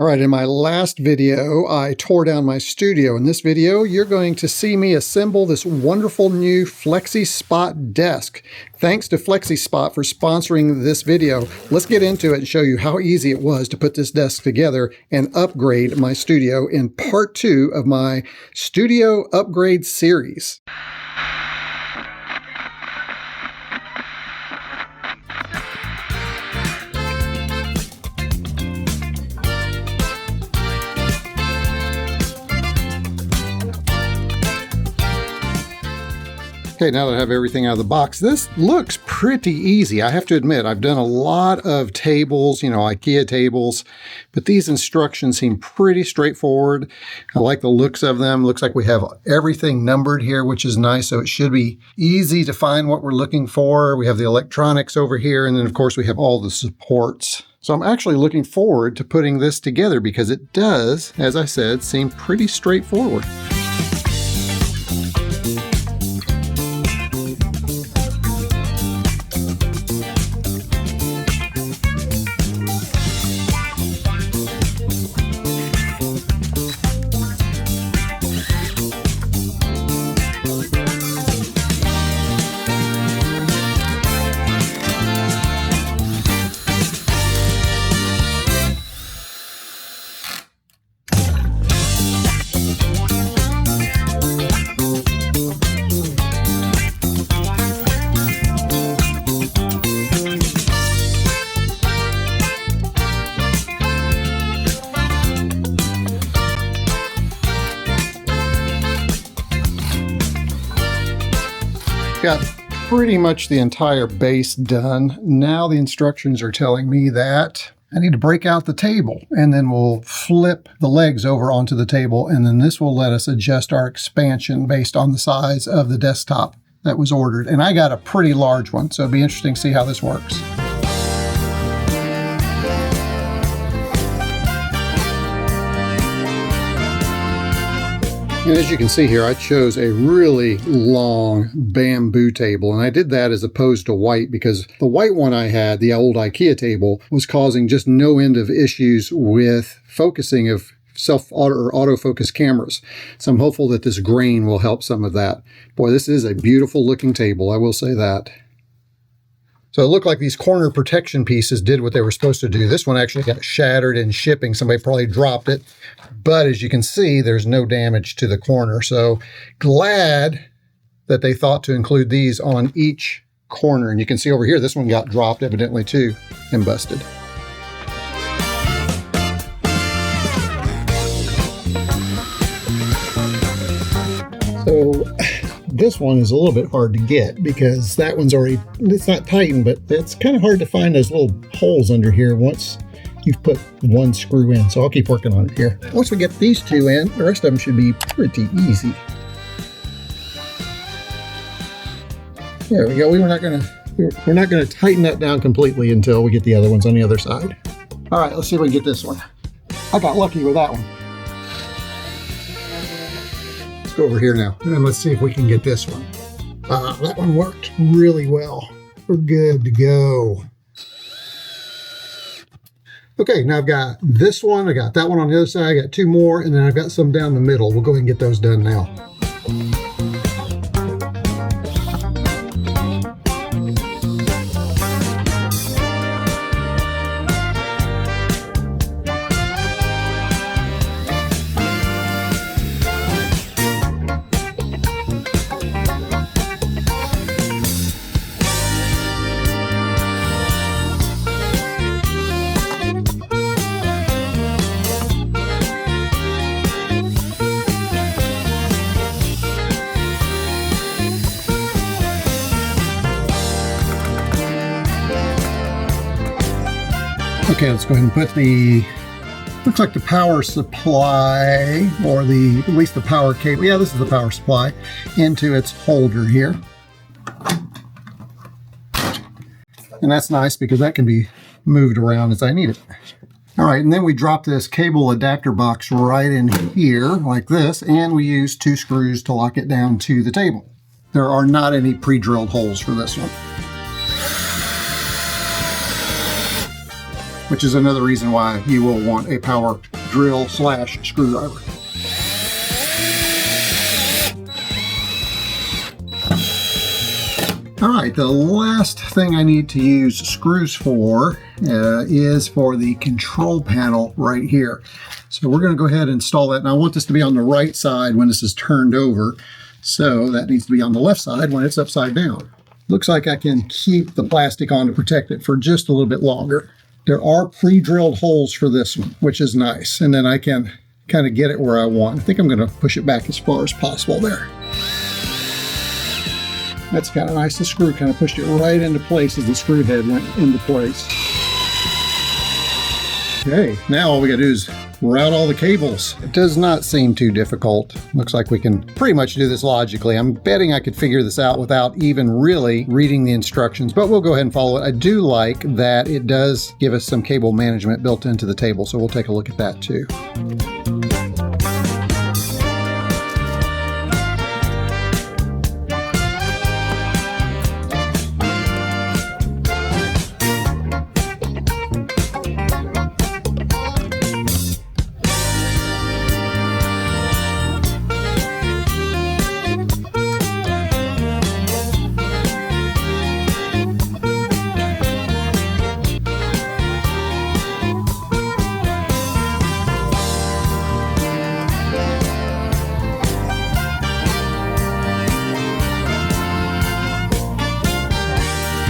All right, in my last video, I tore down my studio. In this video, you're going to see me assemble this wonderful new FlexiSpot desk. Thanks to FlexiSpot for sponsoring this video. Let's get into it and show you how easy it was to put this desk together and upgrade my studio in part 2 of my Studio Upgrade series. Okay, now that I have everything out of the box, this looks pretty easy. I have to admit, I've done a lot of tables, IKEA tables, but these instructions seem pretty straightforward. I like the looks of them. Looks like we have everything numbered here, which is nice, so it should be easy to find what we're looking for. We have the electronics over here, and then of course we have all the supports. So I'm actually looking forward to putting this together because it does, as I said, seem pretty straightforward. Got pretty much the entire base done. Now the instructions are telling me that I need to break out the table, and then we'll flip the legs over onto the table, and then this will let us adjust our expansion based on the size of the desktop that was ordered. And I got a pretty large one, so it'll be interesting to see how this works. And as you can see here, I chose a really long bamboo table, and I did that as opposed to white because the white one I had, the old IKEA table, was causing just no end of issues with focusing of or autofocus cameras. So I'm hopeful that this grain will help some of that. Boy, this is a beautiful looking table, I will say that. So it looked like these corner protection pieces did what they were supposed to do. This one actually got shattered in shipping. Somebody probably dropped it. But as you can see, there's no damage to the corner. So glad that they thought to include these on each corner. And you can see over here, this one got dropped evidently too and busted. So this one is a little bit hard to get because that one's already, it's not tightened, but it's kind of hard to find those little holes under here once you've put one screw in. So I'll keep working on it here. Once we get these two in, the rest of them should be pretty easy. There we go. We're not gonna tighten that down completely until we get the other ones on the other side. All right, let's see if we can get this one. I got lucky with that one. Go over here now, and let's see if we can get this one. That one worked really well. We're good to go. Okay, now I've got this one, I got that one on the other side, I got two more, and then I've got some down the middle. We'll go ahead and get those done now. Okay, let's go ahead and put the, looks like the power supply, or at least the power cable, yeah, this is the power supply, into its holder here. And that's nice because that can be moved around as I need it. All right, and then we drop this cable adapter box right in here like this, and we use 2 screws to lock it down to the table. There are not any pre-drilled holes for this one. which is another reason why you will want a power drill / screwdriver. All right, the last thing I need to use screws for is for the control panel right here. So we're going to go ahead and install that. And I want this to be on the right side when this is turned over. So that needs to be on the left side when it's upside down. Looks like I can keep the plastic on to protect it for just a little bit longer. There are pre-drilled holes for this one, which is nice. And then I can kind of get it where I want. I think I'm going to push it back as far as possible there. That's kind of nice. The screw kind of pushed it right into place as the screw head went into place. Okay, now all we gotta do is route all the cables. It does not seem too difficult. Looks like we can pretty much do this logically. I'm betting I could figure this out without even really reading the instructions, but we'll go ahead and follow it. I do like that it does give us some cable management built into the table, so we'll take a look at that too.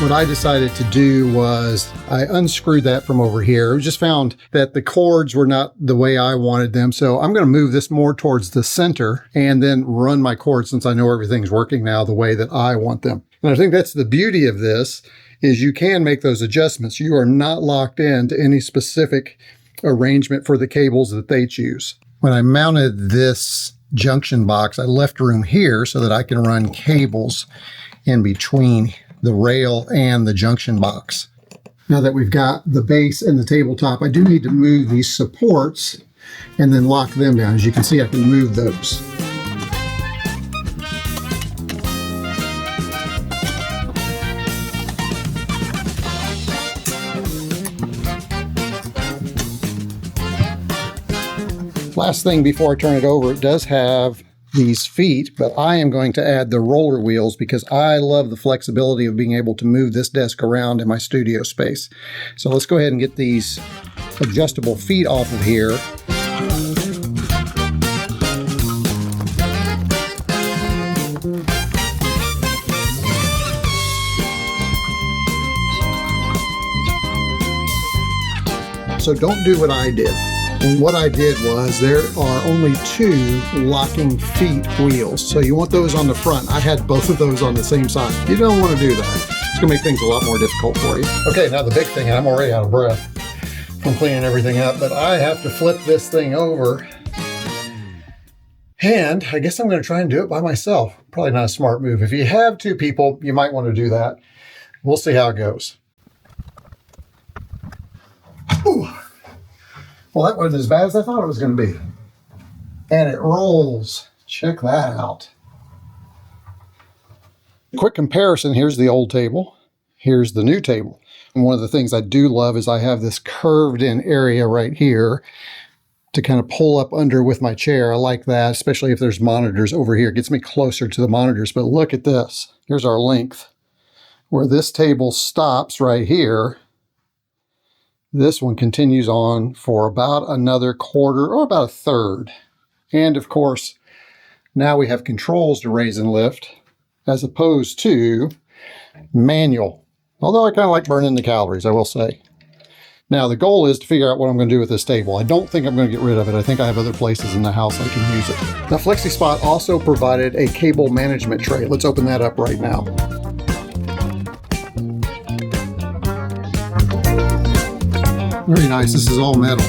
What I decided to do was I unscrewed that from over here. I just found that the cords were not the way I wanted them. So I'm going to move this more towards the center and then run my cords, since I know everything's working now the way that I want them. And I think that's the beauty of this, is you can make those adjustments. You are not locked into any specific arrangement for the cables that they choose. When I mounted this junction box, I left room here so that I can run cables in between the rail and the junction box. Now that we've got the base and the tabletop, I do need to move these supports and then lock them down. As you can see, I can move those. Last thing before I turn it over, it does have these feet, but I am going to add the roller wheels because I love the flexibility of being able to move this desk around in my studio space. So let's go ahead and get these adjustable feet off of here. So don't do what I did. And what I did was, there are only 2 locking feet wheels. So you want those on the front. I had both of those on the same side. You don't want to do that. It's going to make things a lot more difficult for you. Okay, now the big thing, and I'm already out of breath from cleaning everything up, but I have to flip this thing over. And I guess I'm going to try and do it by myself. Probably not a smart move. If you have 2 people, you might want to do that. We'll see how it goes. Ooh. Well, that wasn't as bad as I thought it was going to be. And it rolls. Check that out. Quick comparison, here's the old table. Here's the new table. And one of the things I do love is I have this curved in area right here to kind of pull up under with my chair. I like that, especially if there's monitors over here. It gets me closer to the monitors. But look at this. Here's our length. Where this table stops right here, this one continues on for about another quarter or about a third. And of course, now we have controls to raise and lift as opposed to manual. Although I kind of like burning the calories, I will say. Now the goal is to figure out what I'm going to do with this table. I don't think I'm going to get rid of it. I think I have other places in the house I can use it. Now FlexiSpot also provided a cable management tray. Let's open that up right now. Very nice. This is all metal.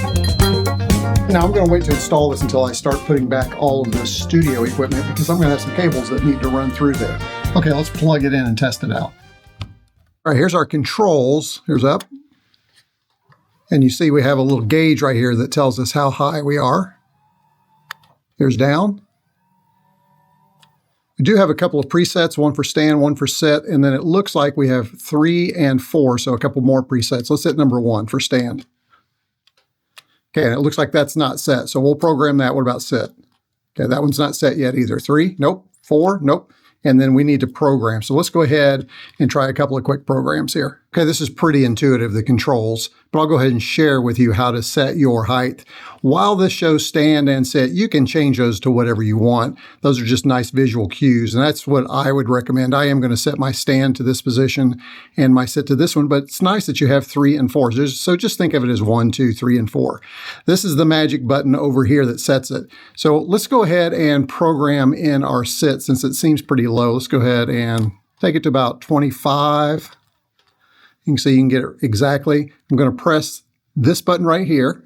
Now I'm going to wait to install this until I start putting back all of the studio equipment because I'm going to have some cables that need to run through there. Okay, let's plug it in and test it out. All right, here's our controls. Here's up. And you see we have a little gauge right here that tells us how high we are. Here's down. We do have a couple of presets, one for stand, one for sit, and then it looks like we have 3 and 4, so a couple more presets. Let's hit number 1 for stand. Okay, and it looks like that's not set, so we'll program that. What about sit? Okay, that one's not set yet either. 3, nope. 4, nope. And then we need to program. So let's go ahead and try a couple of quick programs here. Okay, this is pretty intuitive, the controls, but I'll go ahead and share with you how to set your height. While this shows stand and sit, you can change those to whatever you want. Those are just nice visual cues, and that's what I would recommend. I am going to set my stand to this position and my sit to this one, but it's nice that you have 3 and 4. So just think of it as 1, 2, 3, and 4. This is the magic button over here that sets it. So let's go ahead and program in our sit since it seems pretty low. Let's go ahead and take it to about 25. You can see you can get it exactly. I'm going to press this button right here.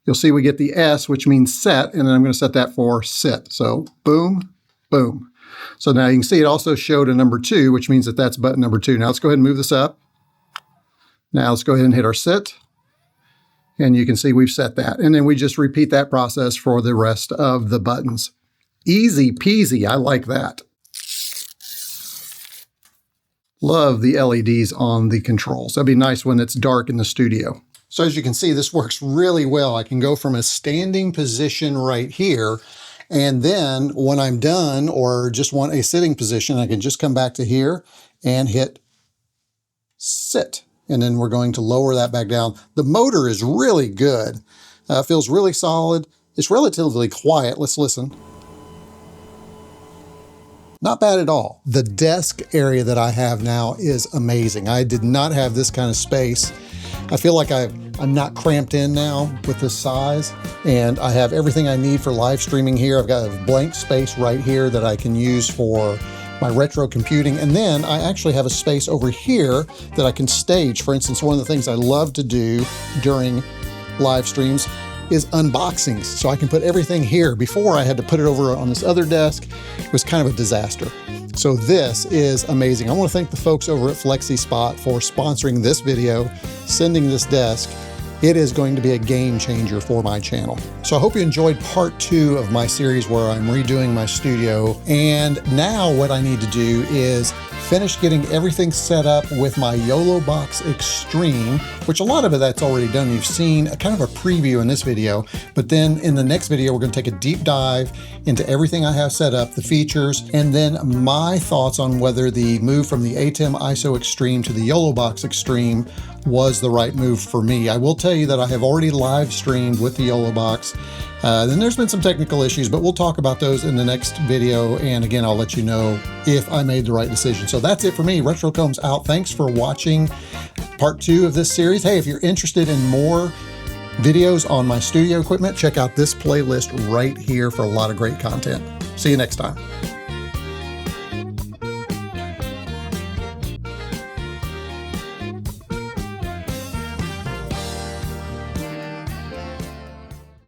You'll see we get the S, which means set, and then I'm going to set that for sit. So boom, boom. So now you can see it also showed a number 2, which means that that's button number 2. Now let's go ahead and move this up. Now let's go ahead and hit our sit. And you can see we've set that. And then we just repeat that process for the rest of the buttons. Easy peasy. I like that. Love the LEDs on the controls. That'd be nice when it's dark in the studio. So as you can see, this works really well. I can go from a standing position right here, and then when I'm done or just want a sitting position, I can just come back to here and hit sit. And then we're going to lower that back down. The motor is really good. Feels really solid. It's relatively quiet. Let's listen. Not bad at all. The desk area that I have now is amazing. I did not have this kind of space. I feel like I'm not cramped in now with this size, and I have everything I need for live streaming here. I've got a blank space right here that I can use for my retro computing, and then I actually have a space over here that I can stage. For instance, one of the things I love to do during live streams is unboxings. So I can put everything here. Before I had to put it over on this other desk. It was kind of a disaster. So this is amazing. I want to thank the folks over at FlexiSpot for sponsoring this video, sending this desk. It is going to be a game changer for my channel. So I hope you enjoyed part 2 of my series where I'm redoing my studio. And now what I need to do is finish getting everything set up with my YoloBox Extreme, which a lot of it that's already done. You've seen a kind of a preview in this video, but then in the next video, we're going to take a deep dive into everything I have set up, the features, and then my thoughts on whether the move from the ATEM ISO Extreme to the YoloBox Extreme was the right move for me. I will tell you that I have already live streamed with the YoloBox. Then there's been some technical issues, but we'll talk about those in the next video. And again, I'll let you know if I made the right decision. So that's it for me. Retro Combs out. Thanks for watching part 2 of this series. Hey, if you're interested in more videos on my studio equipment, check out this playlist right here for a lot of great content. See you next time.